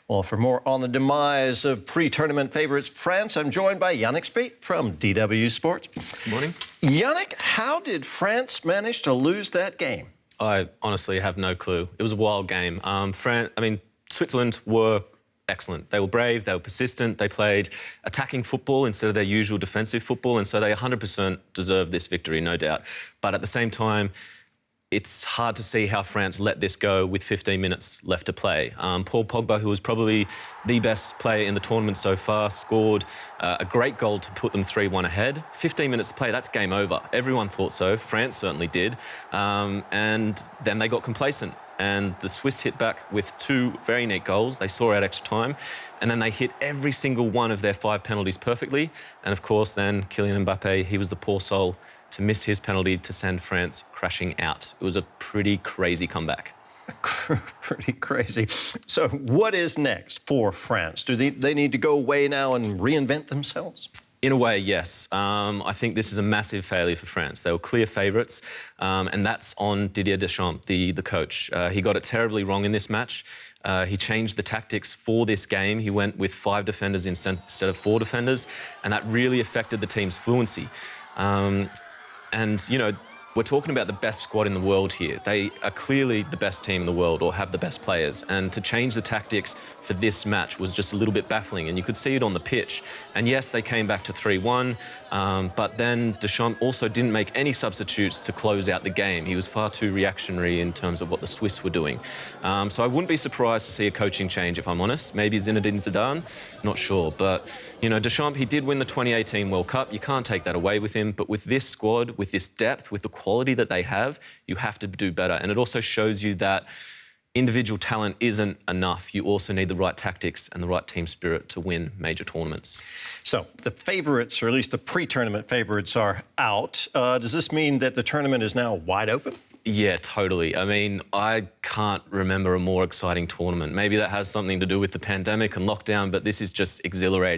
Well, for more on the demise of pre-tournament favourites France, I'm joined by Janek Speight from DW Sports. Good morning. Janek, how did France manage to lose that game? I honestly have no clue. It was a wild game. Switzerland were excellent. They were brave, they were persistent, they played attacking football instead of their usual defensive football, and so they 100% deserved this victory, no doubt. But at the same time, it's hard to see how France let this go with 15 minutes left to play. Paul Pogba, who was probably the best player in the tournament so far, scored a great goal to put them 3-1 ahead. 15 minutes to play, that's game over. Everyone thought so. France certainly did. And then they got complacent. And the Swiss hit back with two very neat goals. They saw out extra time. And then they hit every single one of their 5 penalties perfectly. And of course, then Kylian Mbappe, he was the poor soul to miss his penalty to send France crashing out. It was a pretty crazy comeback. Pretty crazy. So what is next for France? Do they need to go away now and reinvent themselves? In a way, yes. I think this is a massive failure for France. They were clear favourites, and that's on Didier Deschamps, the coach. He got it terribly wrong in this match. He changed the tactics for this game. He went with 5 defenders instead of 4 defenders, and that really affected the team's fluency. And, you know, we're talking about the best squad in the world here. They are clearly the best team in the world or have the best players. And to change the tactics for this match was just a little bit baffling. And you could see it on the pitch. And yes, they came back to 3-1. But then Deschamps also didn't make any substitutes to close out the game. He was far too reactionary in terms of what the Swiss were doing. So I wouldn't be surprised to see a coaching change, if I'm honest. Maybe Zinedine Zidane, not sure. But, you know, Deschamps, he did win the 2018 World Cup. You can't take that away with him. But with this squad, with this depth, with the quality that they have, you have to do better. And it also shows you that individual talent isn't enough. You also need the right tactics and the right team spirit to win major tournaments. So the favourites, or at least the pre-tournament favourites, are out. Does this mean that the tournament is now wide open? Yeah, totally. I mean, I can't remember a more exciting tournament. Maybe that has something to do with the pandemic and lockdown, but this is just exhilarating.